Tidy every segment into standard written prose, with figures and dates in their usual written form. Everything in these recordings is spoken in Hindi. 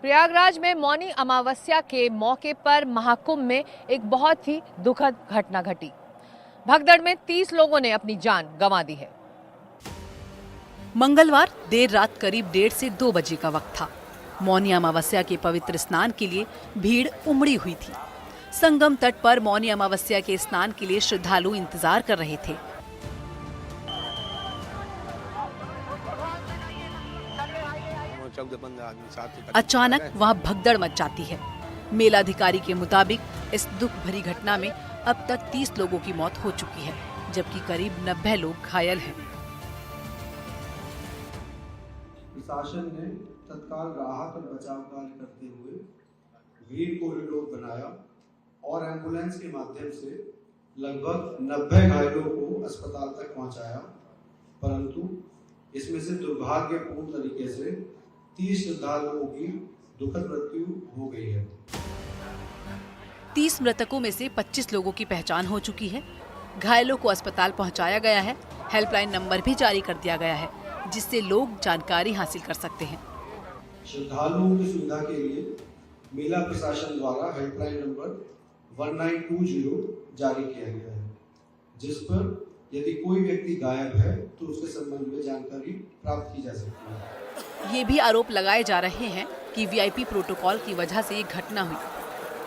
प्रयागराज में मौनी अमावस्या के मौके पर महाकुंभ में एक बहुत ही दुखद घटना घटी। भगदड़ में 30 लोगों ने अपनी जान गंवा दी है। मंगलवार देर रात करीब 1:30 से 2 बजे का वक्त था। मौनी अमावस्या के पवित्र स्नान के लिए भीड़ उमड़ी हुई थी। संगम तट पर मौनी अमावस्या के स्नान के लिए श्रद्धालु इंतजार कर रहे थे। अचानक वहां भगदड़ मच जाती है। मेलाधिकारी के मुताबिक इस दुख भरी घटना में अब तक 30 लोगों की मौत हो चुकी है, जबकि करीब 90 लोग घायल हैं। प्रशासन ने तत्काल राहत और बचाव कार्य करते हुए भीड़ कॉरिडोर बनाया और एम्बुलेंस के माध्यम से लगभग 90 घायलों को अस्पताल तक पहुंचाया, परंतु इसमें से दुर्भाग्यपूर्ण तरीके से 30 श्रद्धालुओं की दुखद मृत्यु हो गई है। 30 मृतकों में से 25 लोगों की पहचान हो चुकी है। घायलों को अस्पताल पहुंचाया गया है। हेल्पलाइन नंबर भी जारी कर दिया गया है, जिससे लोग जानकारी हासिल कर सकते हैं। श्रद्धालुओं की सुविधा के लिए मेला प्रशासन द्वारा हेल्पलाइन नंबर 1920 जारी किया गया है, जिस पर यदि कोई व्यक्ति गायब है तो उसके संबंध में जानकारी प्राप्त की जा सकती है। ये भी आरोप लगाए जा रहे हैं कि वीआईपी प्रोटोकॉल की वजह से ये घटना हुई,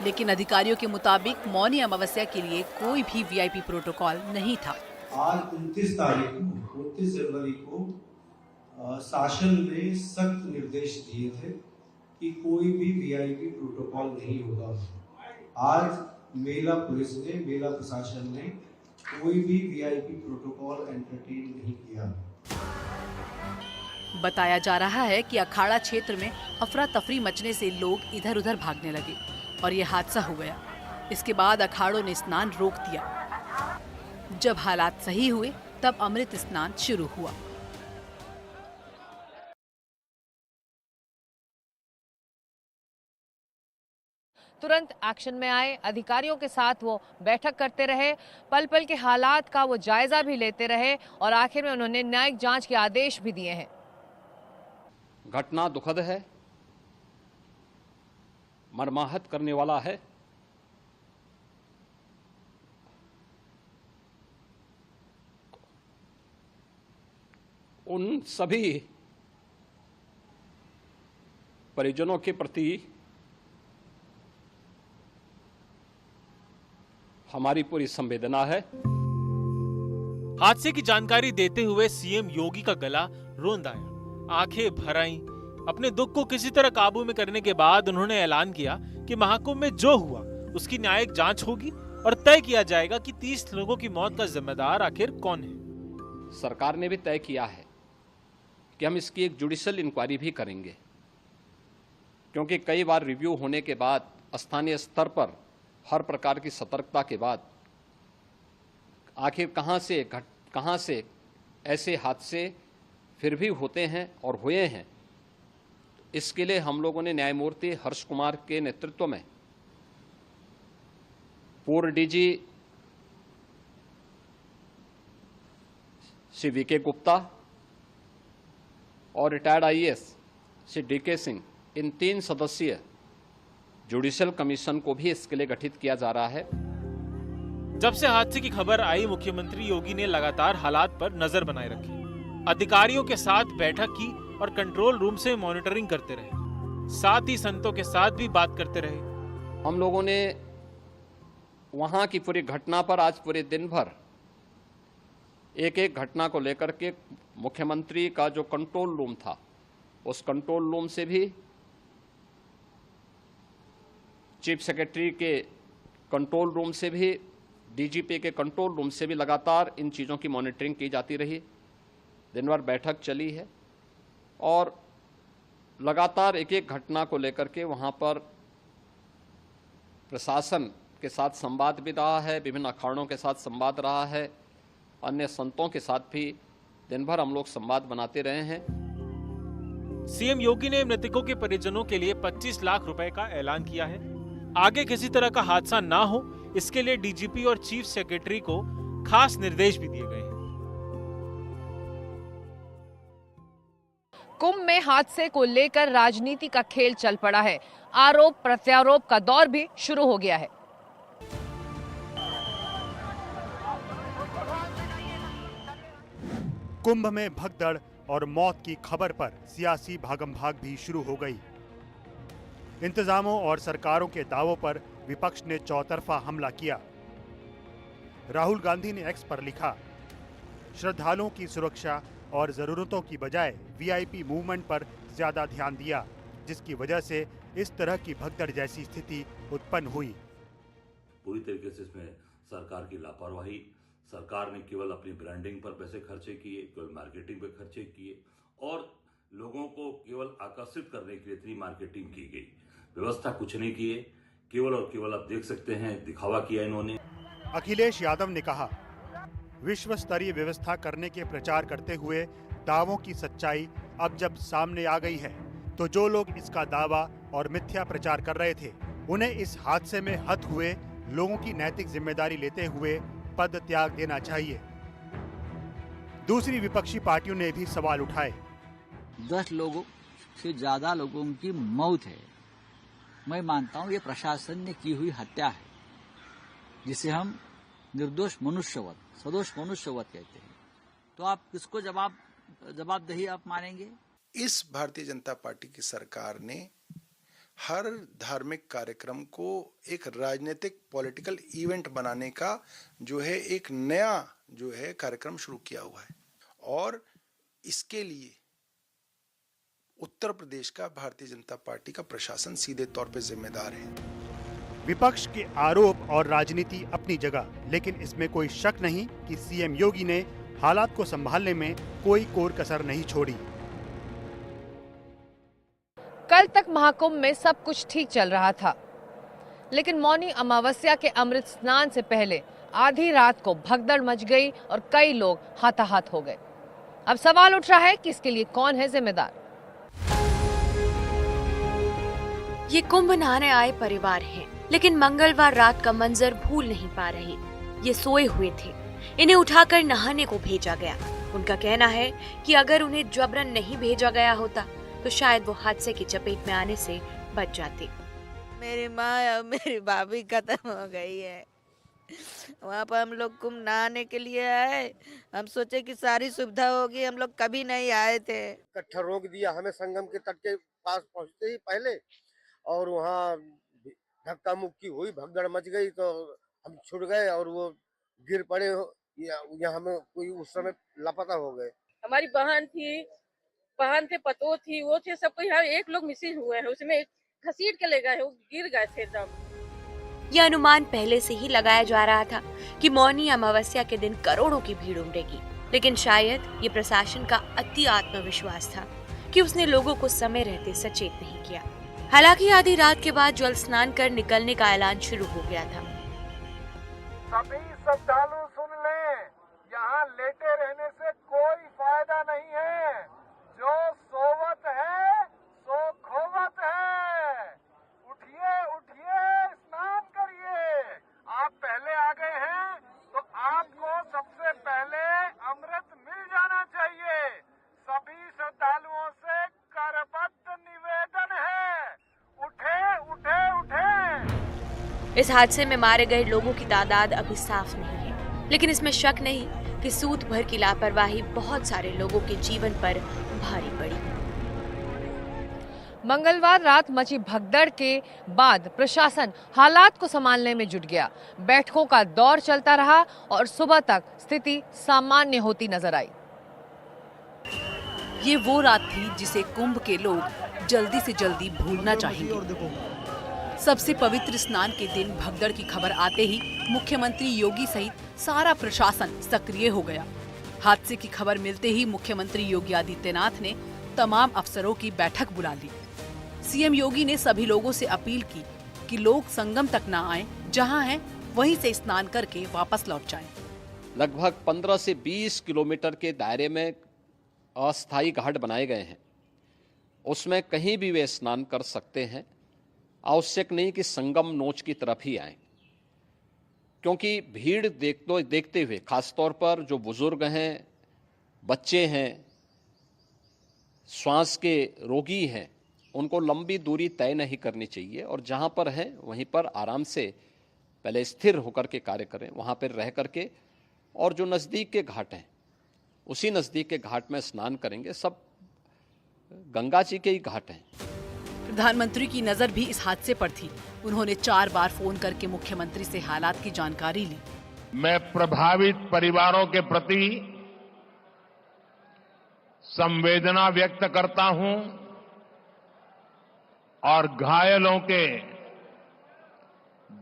लेकिन अधिकारियों के मुताबिक मौनी अमावस्या के लिए कोई भी वीआईपी प्रोटोकॉल नहीं था। आज 29 जनवरी को शासन ने सख्त निर्देश दिए थे कि कोई भी वीआईपी प्रोटोकॉल नहीं होगा। आज मेला पुलिस ने, मेला प्रशासन ने कोई भी वीआईपी प्रोटोकॉल एंटरटेन नहीं किया। बताया जा रहा है कि अखाड़ा क्षेत्र में अफरा तफरी मचने से लोग इधर उधर भागने लगे और ये हादसा हो गया। इसके बाद अखाड़ों ने स्नान रोक दिया। जब हालात सही हुए तब अमृत स्नान शुरू हुआ। तुरंत एक्शन में आए अधिकारियों के साथ वो बैठक करते रहे, पल पल के हालात का वो जायजा भी लेते रहे और आखिर में उन्होंने न्यायिक जांच के आदेश भी दिए हैं। घटना दुखद है, मर्माहत करने वाला है। उन सभी परिजनों के प्रति हमारी पूरी संवेदना है। हादसे की जानकारी देते हुए सीएम योगी का गला रोंद आया, आंखें भर आईं। अपने दुख को किसी तरह काबू में करने के बाद उन्होंने ऐलान किया कि महाकुंभ में जो हुआ उसकी न्यायिक जांच होगी और तय किया जाएगा कि 30 लोगों की मौत का जिम्मेदार आखिर कौन है। सरकार ने भी तय किया है कि हम इसकी एक जुडिशियल इंक्वायरी भी करेंगे, क्योंकि कई बार रिव्यू होने के बाद स्थानीय स्तर पर हर प्रकार की सतर्कता के बाद आखिर कहां से ऐसे हादसे फिर भी होते हैं और हुए हैं। इसके लिए हम लोगों ने न्यायमूर्ति हर्ष कुमार के नेतृत्व में पूर्व डीजी श्री वीके गुप्ता और retired IAS Shri D K Singh, इन 3 सदस्यीय जुडिशियल कमीशन को भी इसके लिए गठित किया जा रहा है। जब से हादसे की खबर आई, मुख्यमंत्री योगी ने लगातार हालात पर नजर बनाए रखी, अधिकारियों के साथ बैठक की और कंट्रोल रूम से मॉनिटरिंग करते रहे। साथ ही संतों के साथ भी बात करते रहे। हम लोगों ने वहां की पूरी घटना पर आज पूरे दिन भर एक एक घटना को लेकर के मुख्यमंत्री का जो कंट्रोल रूम था, उस कंट्रोल रूम से भी, चीफ सेक्रेटरी के कंट्रोल रूम से भी, डीजीपी के कंट्रोल रूम से भी लगातार इन चीज़ों की मॉनिटरिंग की जाती रही। दिन भर बैठक चली है और लगातार एक एक घटना को लेकर के वहाँ पर प्रशासन के साथ संवाद भी रहा है, विभिन्न अखाड़ों के साथ संवाद रहा है, अन्य संतों के साथ भी दिन भर हम लोग संवाद बनाते रहे हैं। सीएम योगी ने मृतकों के परिजनों के लिए 25 लाख रुपए का ऐलान किया है। आगे किसी तरह का हादसा ना हो, इसके लिए डीजीपी और चीफ सेक्रेटरी को खास निर्देश भी दिए गए हैं। कुंभ में हादसे को लेकर राजनीति का खेल चल पड़ा है। आरोप प्रत्यारोप का दौर भी शुरू हो गया है। कुंभ में भगदड़ और मौत की खबर पर सियासी भागम भाग भी शुरू हो गई। इंतजामों और सरकारों के दावों पर विपक्ष ने चौतरफा हमला किया। राहुल गांधी ने एक्स पर लिखा, श्रद्धालुओं की सुरक्षा और जरूरतों की बजाय वीआईपी मूवमेंट पर ज्यादा ध्यान दिया, जिसकी वजह से इस तरह की भगदड़ जैसी स्थिति उत्पन्न हुई। पूरी तरीके से इसमें सरकार की लापरवाही, सरकार ने केवल अपनी ब्रांडिंग पर पैसे खर्चे किए, केवल मार्केटिंग पर खर्चे किए और लोगों को केवल आकर्षित करने के लिए इतनी मार्केटिंग की गई, व्यवस्था कुछ नहीं किए, केवल और केवल आप देख सकते हैं दिखावा किया इन्होंने। अखिलेश यादव ने कहा, विश्व स्तरीय व्यवस्था करने के प्रचार करते हुए दावों की सच्चाई अब जब सामने आ गई है तो जो लोग इसका दावा और मिथ्या प्रचार कर रहे थे उन्हें इस हादसे में हत हुए लोगों की नैतिक जिम्मेदारी लेते हुए पद त्याग देना चाहिए। दूसरी विपक्षी पार्टियों ने भी सवाल उठाए। 10 लोगों से ज्यादा लोगों की मौत है। मैं मानता हूं ये प्रशासन ने की हुई हत्या है, जिसे हम निर्दोष मनुष्यवध, सदोष मनुष्यवध कहते हैं। तो आप किसको जवाबदेही आप मानेंगे? इस भारतीय जनता पार्टी की सरकार ने हर धार्मिक कार्यक्रम को एक राजनीतिक पॉलिटिकल इवेंट बनाने का जो है एक नया जो है कार्यक्रम शुरू किया हुआ है और इसके लिए उत्तर प्रदेश का भारतीय जनता पार्टी का प्रशासन सीधे तौर पर जिम्मेदार है। विपक्ष के आरोप और राजनीति अपनी जगह, लेकिन इसमें कोई शक नहीं कि सीएम योगी ने हालात को संभालने में कोई कोर कसर नहीं छोड़ी। कल तक महाकुंभ में सब कुछ ठीक चल रहा था, लेकिन मौनी अमावस्या के अमृत स्नान से पहले आधी रात को भगदड़ मच गई और कई लोग हाथाहाथ हो गए। अब सवाल उठ रहा है कि इसके लिए कौन है जिम्मेदार? ये कुंभ नहाने आए परिवार हैं, लेकिन मंगलवार रात का मंजर भूल नहीं पा रहे। ये सोए हुए थे, इन्हें उठाकर नहाने को भेजा गया। उनका कहना है कि अगर उन्हें जबरन नहीं भेजा गया होता तो शायद वो हादसे की चपेट में आने से बच जाते। मेरी माँ और मेरी भाभी खत्म हो गई है। वहाँ पर हम लोग कुंभ नहाने के लिए आए, हम सोचे कि सारी सुविधा होगी, हम लोग कभी नहीं आए थे। इकट्ठा रोक दिया हमें संगम के तट के पास पहुँचते ही पहले, और वहाँ धक्का मुक्की हुई, भगदड़ मच गई तो हम छुट गए और वो गिर पड़े या हमें कोई उस समय लापता हो गए। हमारी बहन थे, पतो थी, वो थे, सब कोई एक लोग मिसिंग हुए हैं, उसमें घसीट के ले गए, वो गिर गए थे एकदम। यह अनुमान पहले से ही लगाया जा रहा था कि मौनी अमावस्या के दिन करोड़ों की भीड़ उमड़ेगी, लेकिन शायद ये प्रशासन का अति आत्मविश्वास था कि उसने लोगों को समय रहते सचेत नहीं किया। हालांकि आधी रात के बाद जल स्नान कर निकलने का ऐलान शुरू हो गया था। सभी श्रद्धालु सुन लें, यहाँ लेटे रहने से कोई फायदा नहीं है। जो सोवत है सो खोवत है। उठिए उठिए, स्नान करिए। आप पहले आ गए हैं तो आपको सबसे पहले अमृत मिल जाना चाहिए। सभी श्रद्धालुओं से करबद्ध निवेदन है, उठे उठे उठे। इस हादसे में मारे गए लोगों की तादाद अभी साफ नहीं है, लेकिन इसमें शक नहीं कि सूत भर की लापरवाही बहुत सारे लोगों के जीवन पर भारी पड़ी। मंगलवार रात मची भगदड़ के बाद प्रशासन हालात को संभालने में जुट गया। बैठकों का दौर चलता रहा और सुबह तक स्थिति सामान्य होती नजर आई। ये वो रात थी जिसे कुंभ के लोग जल्दी से जल्दी भूलना चाहेंगे। सबसे पवित्र स्नान के दिन भगदड़ की खबर आते ही मुख्यमंत्री योगी सहित सारा प्रशासन सक्रिय हो गया। हादसे की खबर मिलते ही मुख्यमंत्री योगी आदित्यनाथ ने तमाम अफसरों की बैठक बुला ली। सीएम योगी ने सभी लोगों से अपील की कि लोग संगम तक न आएं, जहां हैं वहीं से स्नान करके वापस लौट जाएं। लगभग 15 से 20 किलोमीटर के दायरे में अस्थायी घाट बनाए गए हैं, उसमें कहीं भी वे स्नान कर सकते हैं। आवश्यक नहीं कि संगम नोच की तरफ ही आएं, क्योंकि भीड़ देखते हुए खासतौर पर जो बुजुर्ग हैं, बच्चे हैं, श्वास के रोगी हैं उनको लंबी दूरी तय नहीं करनी चाहिए और जहां पर है वहीं पर आराम से पहले स्थिर होकर के कार्य करें, वहां पर रह करके, और जो नज़दीक के घाट हैं उसी नज़दीक के घाट में स्नान करेंगे। सब गंगा जी के ही घाट हैं। प्रधानमंत्री की नजर भी इस हादसे पर थी। उन्होंने 4 बार फोन करके मुख्यमंत्री से हालात की जानकारी ली। मैं प्रभावित परिवारों के प्रति संवेदना व्यक्त करता हूं और घायलों के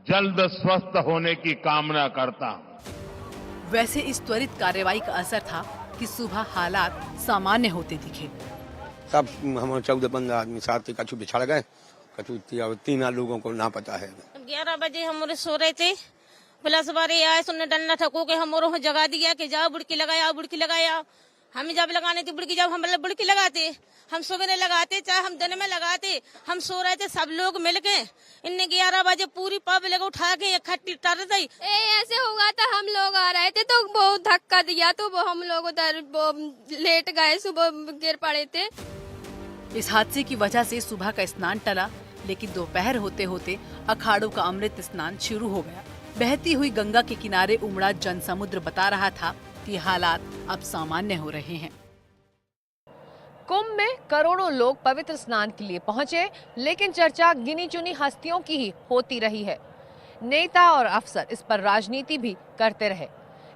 जल्द स्वस्थ होने की कामना करता हूं। वैसे इस त्वरित कार्रवाई का असर था कि सुबह हालात सामान्य होते दिखे। सब हम 14-15 आदमी साथ ही कछु बिछड़ गए, कछु 3 लोगों को ना पता है। 11 बजे हम सो रहे थे, पुलिस वाले आए, सुनने डंडा ठको के हम जगा दिया कि जाओ बुड़की लगाया। हम जब लगाने थी बुड़की, जब हम बुड़की लगाते, हम सुबह लगाते चाहे हम दिन में लगाते, हम सो रहे थे सब लोग मिलके। इन्ने 11 बजे पूरी पब्लिक उठा के इकट्ठी कर दी। ऐसे होगा तो हम लोग आ रहे थे तो बहुत धक्का दिया तो हम लोग उधर लेट गए, सुबह गिर पड़े थे। इस हादसे की वजह से सुबह का स्नान टला, लेकिन दोपहर होते होते अखाड़ों का अमृत स्नान शुरू हो गया। बहती हुई गंगा के किनारे उमड़ा जनसमुद्र बता रहा था कि हालात अब सामान्य हो रहे हैं। कुंभ में करोड़ों लोग पवित्र स्नान के लिए पहुंचे, लेकिन चर्चा गिनी चुनी हस्तियों की ही होती रही है। नेता और अफसर इस पर राजनीति भी करते रहे।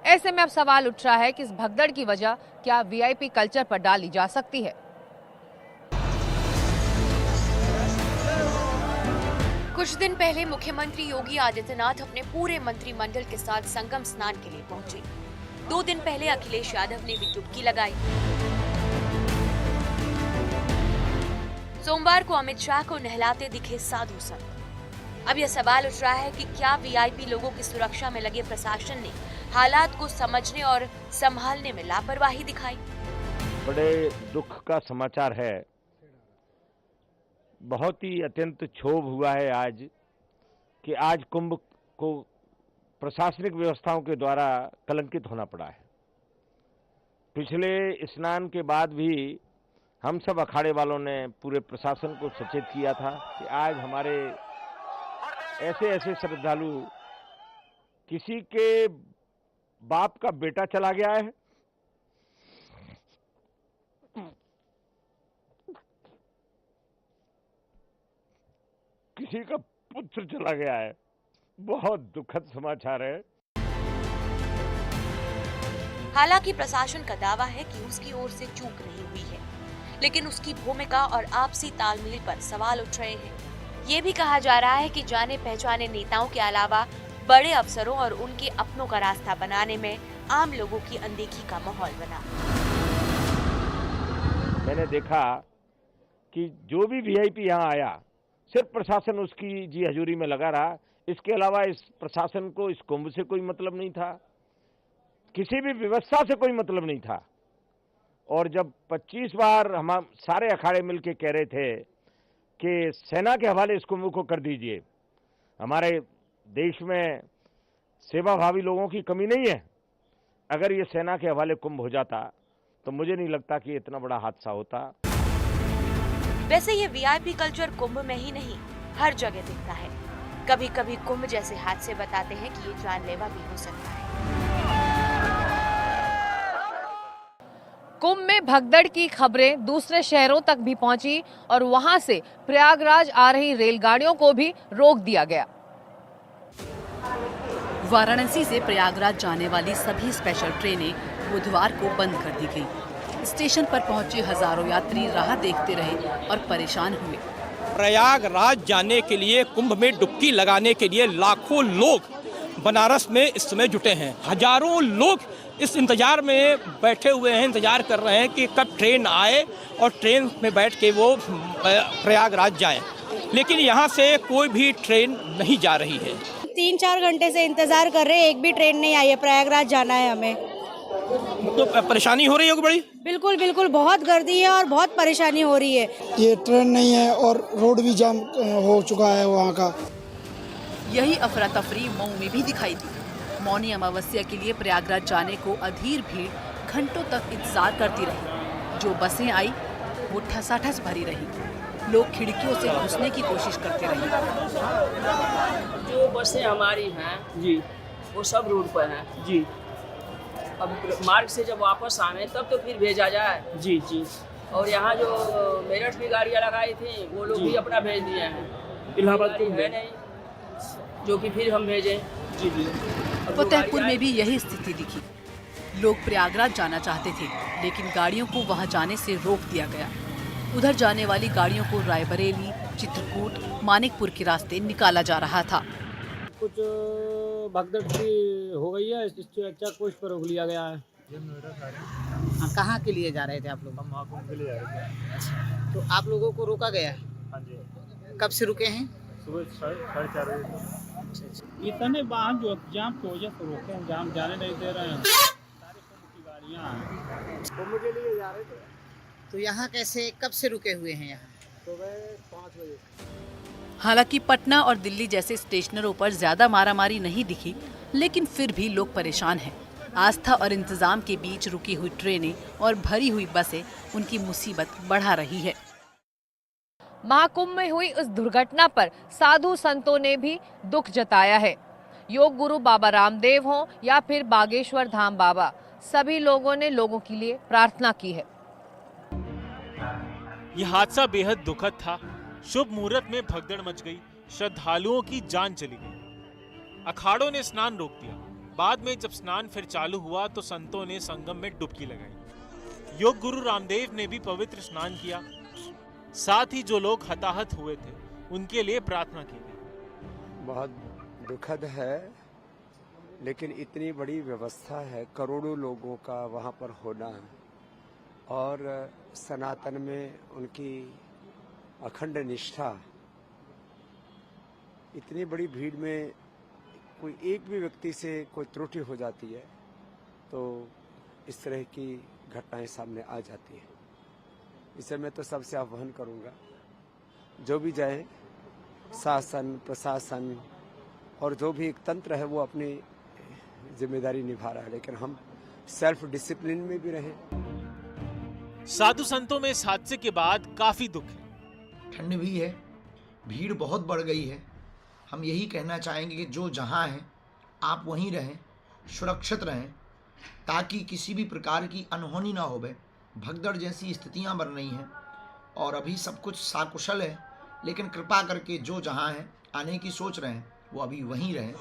ऐसे में अब सवाल उठ रहा है कि इस भगदड़ की वजह क्या वीआईपी कल्चर पर डाली जा सकती है। कुछ दिन पहले मुख्यमंत्री योगी आदित्यनाथ अपने पूरे मंत्रिमंडल के साथ संगम स्नान के लिए पहुंचे। 2 दिन पहले अखिलेश यादव ने भी डुबकी लगाई। सोमवार को अमित शाह को नहलाते दिखे साधु संत। अब यह सवाल उठ रहा है कि क्या वीआईपी लोगों की सुरक्षा में लगे प्रशासन ने हालात को समझने और संभालने में लापरवाही दिखाई। बड़े दुख का समाचार है, बहुत ही अत्यंत क्षोभ हुआ है आज कि आज कुंभ को प्रशासनिक व्यवस्थाओं के द्वारा कलंकित होना पड़ा है। पिछले स्नान के बाद भी हम सब अखाड़े वालों ने पूरे प्रशासन को सचेत किया था कि आज हमारे ऐसे श्रद्धालु, किसी के बाप का बेटा चला गया है, किसी का पुत्र चला गया है। बहुत दुखद समाचार है। हालांकि प्रशासन का दावा है कि उसकी ओर से चूक नहीं हुई है, लेकिन उसकी भूमिका और आपसी तालमेल पर सवाल उठ रहे हैं। ये भी कहा जा रहा है कि जाने पहचाने नेताओं के अलावा बड़े अफसरों और उनके अपनों का रास्ता बनाने में आम लोगों की अनदेखी का माहौल बना। मैंने देखा कि जो भी वीआईपी यहाँ आया, सिर्फ प्रशासन उसकी जी हजूरी में लगा रहा। इसके अलावा इस प्रशासन को इस कुंभ से कोई मतलब नहीं था, किसी भी व्यवस्था से कोई मतलब नहीं था। और जब 25 बार हम सारे अखाड़े मिलके कह रहे थे कि सेना के हवाले इस कुंभ को कर दीजिए, हमारे देश में सेवाभावी लोगों की कमी नहीं है, अगर ये सेना के हवाले कुंभ हो जाता तो मुझे नहीं लगता कि इतना बड़ा हादसा होता। वैसे ये वीआईपी कल्चर कुंभ में ही नहीं, हर जगह दिखता है। कभी कभी कुंभ जैसे हादसे बताते हैं कि ये जानलेवा भी हो सकता है। कुंभ में भगदड़ की खबरें दूसरे शहरों तक भी पहुंची और वहां से प्रयागराज आ रही रेलगाड़ियों को भी रोक दिया गया। वाराणसी से प्रयागराज जाने वाली सभी स्पेशल ट्रेनें बुधवार को बंद कर दी गई। स्टेशन पर पहुंचे हजारों यात्री राह देखते रहे और परेशान हुए। प्रयागराज जाने के लिए, कुंभ में डुबकी लगाने के लिए लाखों लोग बनारस में इस समय जुटे हैं। हजारों लोग इस इंतजार में बैठे हुए हैं, इंतजार कर रहे हैं कि कब ट्रेन आए और ट्रेन में बैठ के वो प्रयागराज जाएं। लेकिन यहाँ से कोई भी ट्रेन नहीं जा रही है। 3-4 घंटे से इंतजार कर रहे हैं, एक भी ट्रेन नहीं आई है। प्रयागराज जाना है हमें। तो परेशानी हो रही होगी बड़ी? बिल्कुल बिल्कुल, बहुत गर्दी है और बहुत परेशानी हो रही है। ये ट्रेन नहीं है और रोड भी जाम हो चुका है वहाँ का। यही अफरा तफरी मऊ में भी दिखाई दी। मौनी अमावस्या के लिए प्रयागराज जाने को अधीर भीड़ घंटों तक इंतजार करती रही। जो बसें आई वो ठसाठस भरी रही। लोग खिड़कियों से घुसने की कोशिश करते रहे। जो बसें हमारी हैं जी, वो सब रोड पर हैं जी। अब मार्ग से जब वापस आवे तब तो फिर भेजा जाए जी जी। और यहाँ जो मेरठ की गाड़ियाँ लगाई थी वो लोग भी अपना भेज दिए हैं। इलाहाबाद है नहीं जो कि फिर हम भेजें जी जी। फतेहपुर में भी यही स्थिति दिखी। लोग प्रयागराज जाना चाहते थे, लेकिन गाड़ियों को वहां जाने से रोक दिया गया। उधर जाने वाली गाड़ियों को रायबरेली, चित्रकूट, मानिकपुर के रास्ते निकाला जा रहा था। कुछ भगदड़ की हो गई है, इससे अच्छा कुछ पर रोक लिया गया है। कहाँ के लिए जा रहे थे आप लोग? हम महाकुंभ के लिए जा रहे थे। तो आप लोगों को रोका गया? हाँ जी। कब से रुके हैं? सुबह 4:30 बजे। इतने वाहन जो जाम की वजह से रोके हैं, जाम जाने नहीं दे रहे हैं। सारी कुंभ की गाड़ियाँ कुंभ के लिए जा रहे थे। तो यहाँ कैसे कब से रुके हुए हैं यहाँ? सुबह 5 बजे। हालांकि पटना और दिल्ली जैसे स्टेशनों पर ज्यादा मारामारी नहीं दिखी, लेकिन फिर भी लोग परेशान हैं। आस्था और इंतजाम के बीच रुकी हुई ट्रेनें और भरी हुई बसें उनकी मुसीबत बढ़ा रही है। महाकुंभ में हुई उस दुर्घटना पर साधु संतों ने भी दुख जताया है। योग गुरु बाबा रामदेव हों या फिर बागेश्वर धाम बाबा, सभी लोगों ने लोगों के लिए प्रार्थना की है। यह हादसा बेहद दुखद था। शुभ मुहूर्त में भगदड़ मच गई, श्रद्धालुओं की जान चली गई। अखाड़ों ने स्नान रोक दिया। बाद में जब स्नान फिर चालू हुआ तो संतों ने संगम में डुबकी लगाई। योग गुरु रामदेव ने भी पवित्र स्नान किया। साथ ही जो लोग हताहत हुए थे उनके लिए प्रार्थना की गई। बहुत दुखद है, लेकिन इतनी बड़ी व्यवस्था है, करोड़ों लोगों का वहाँ पर होना और सनातन में उनकी अखंड निष्ठा, इतनी बड़ी भीड़ में कोई एक भी व्यक्ति से कोई त्रुटि हो जाती है तो इस तरह की घटनाएं सामने आ जाती हैं। इसे मैं तो सबसे आह्वान करूंगा, जो भी जाए, शासन, प्रशासन और जो भी एक तंत्र है वो अपनी जिम्मेदारी निभा रहा है, लेकिन हम सेल्फ डिसिप्लिन में भी रहें। साधु संतों में इस हादसे के बाद काफी दुख है। ठंड भी है, भीड़ बहुत बढ़ गई है। हम यही कहना चाहेंगे कि जो जहां हैं आप वहीं रहें, सुरक्षित रहें, ताकि किसी भी प्रकार की अनहोनी ना होवे। भगदड़ जैसी स्थितियां बन रही हैं और अभी सब कुछ साकुशल है, लेकिन कृपा करके जो जहां हैं आने की सोच रहे हैं वो अभी वहीं रहें।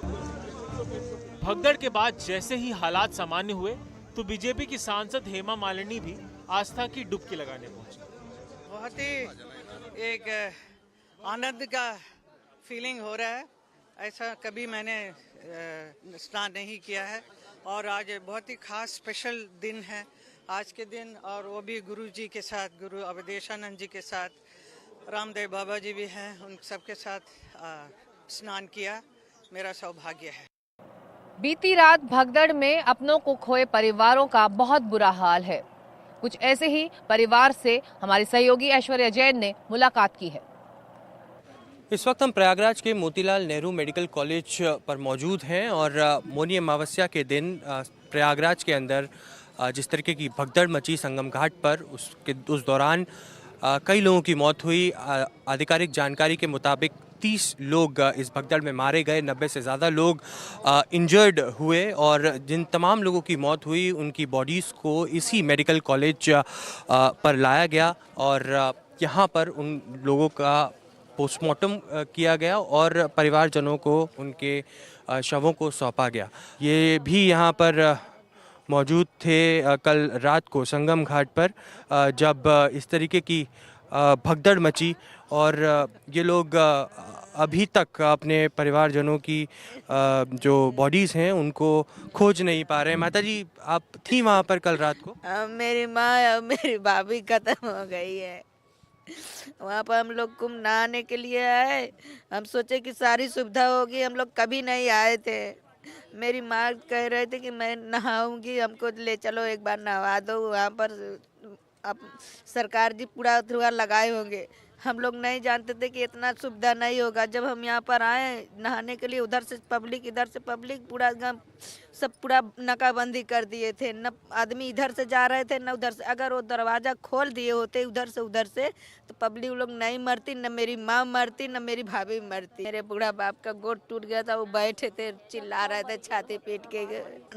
भगदड़ के बाद जैसे ही हालात सामान्य हुए तो बीजेपी की सांसद हेमा मालिनी भी आस्था की डुबकी लगाने पहुंची। बहुत ही एक आनंद का फीलिंग हो रहा है। ऐसा कभी मैंने स्नान नहीं किया है और आज बहुत ही खास स्पेशल दिन है आज के दिन, और वो भी गुरु जी के साथ, गुरु अवधेशानंद जी के साथ, रामदेव बाबा जी भी हैं, उन सबके साथ स्नान किया, मेरा सौभाग्य है। बीती रात भगदड़ में अपनों को खोए परिवारों का बहुत बुरा हाल है। कुछ ऐसे ही परिवार से हमारी सहयोगी ऐश्वर्या जैन ने मुलाकात की है। इस वक्त हम प्रयागराज के मोतीलाल नेहरू मेडिकल कॉलेज पर मौजूद हैं और मौनी अमावस्या के दिन प्रयागराज के अंदर जिस तरीके की भगदड़ मची संगम घाट पर, उस दौरान कई लोगों की मौत हुई। आधिकारिक जानकारी के मुताबिक 30 लोग इस भगदड़ में मारे गए, 90 से ज़्यादा लोग इंजर्ड हुए और जिन तमाम लोगों की मौत हुई उनकी बॉडीज़ को इसी मेडिकल कॉलेज पर लाया गया और यहाँ पर उन लोगों का पोस्टमार्टम किया गया और परिवारजनों को उनके शवों को सौंपा गया। ये भी यहाँ पर मौजूद थे कल रात को संगम घाट पर जब इस तरीके की भगदड़ मची और ये लोग अभी तक अपने परिवारजनों की जो बॉडीज़ हैं उनको खोज नहीं पा रहे। माता जी, आप थी वहाँ पर कल रात को? मेरी माँ और मेरी भाभी खत्म हो गई है। वहाँ पर हम लोग कुंभ नहाने के लिए आए। हम सोचे कि सारी सुविधा होगी, हम लोग कभी नहीं आए थे। मेरी माँ कह रहे थे कि मैं नहाऊंगी, हमको ले चलो एक बार नहवा दो। वहाँ पर अब सरकार जी पूरा लगाए होंगे, हम लोग नहीं जानते थे कि इतना सुविधा नहीं होगा। जब हम यहाँ पर आए नहाने के लिए, उधर से पब्लिक इधर से पब्लिक, पूरा एकदम सब पूरा नाकाबंदी कर दिए थे। न आदमी इधर से जा रहे थे न उधर से। अगर वो दरवाज़ा खोल दिए होते उधर से तो पब्लिक लोग नहीं मरती, न मेरी माँ मरती, न मेरी भाभी मरती। मेरे बूढ़ा बाप का गोड़ टूट गया था, वो बैठे थे चिल्ला रहे थे छाती पीट के।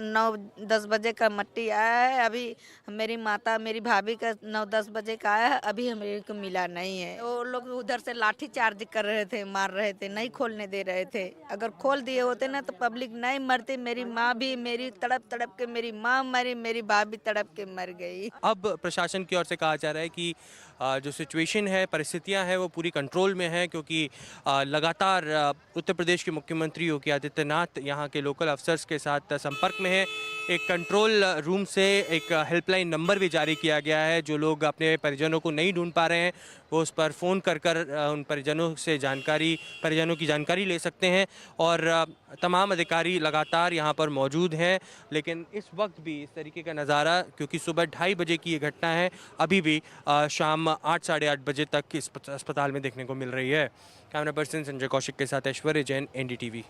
9-10 बजे का मट्टी आया है, अभी मेरी माता मेरी भाभी का 9-10 बजे का आया है, अभी हमें को मिला नहीं है। वो लोग उधर से लाठी चार्ज कर रहे थे, मार रहे थे, नहीं खोलने दे रहे थे। अगर खोल दिए होते ना तो पब्लिक नहीं मरती। मेरी माँ भी मेरी तड़प तड़प के, मेरी माँ मरी, मेरी भाभी तड़प के मर गई। अब प्रशासन की ओर से कहा जा रहा है कि जो सिचुएशन है, परिस्थितियां हैं, वो पूरी कंट्रोल में है, क्योंकि लगातार उत्तर प्रदेश के मुख्यमंत्री योगी आदित्यनाथ यहाँ के लोकल अफसर्स के साथ संपर्क में है। एक कंट्रोल रूम से एक हेल्पलाइन नंबर भी जारी किया गया है। जो लोग अपने परिजनों को नहीं ढूंढ पा रहे हैं वो उस पर फ़ोन कर उन परिजनों की जानकारी ले सकते हैं। और तमाम अधिकारी लगातार यहाँ पर मौजूद हैं। लेकिन इस वक्त भी इस तरीके का नज़ारा, क्योंकि सुबह 2:30 बजे की ये घटना है, अभी भी शाम 8 साढ़े 8 बजे तक इस अस्पताल में देखने को मिल रही है। कैमरा पर्सन संजय कौशिक के साथ ऐश्वर्य जैन, NDTV।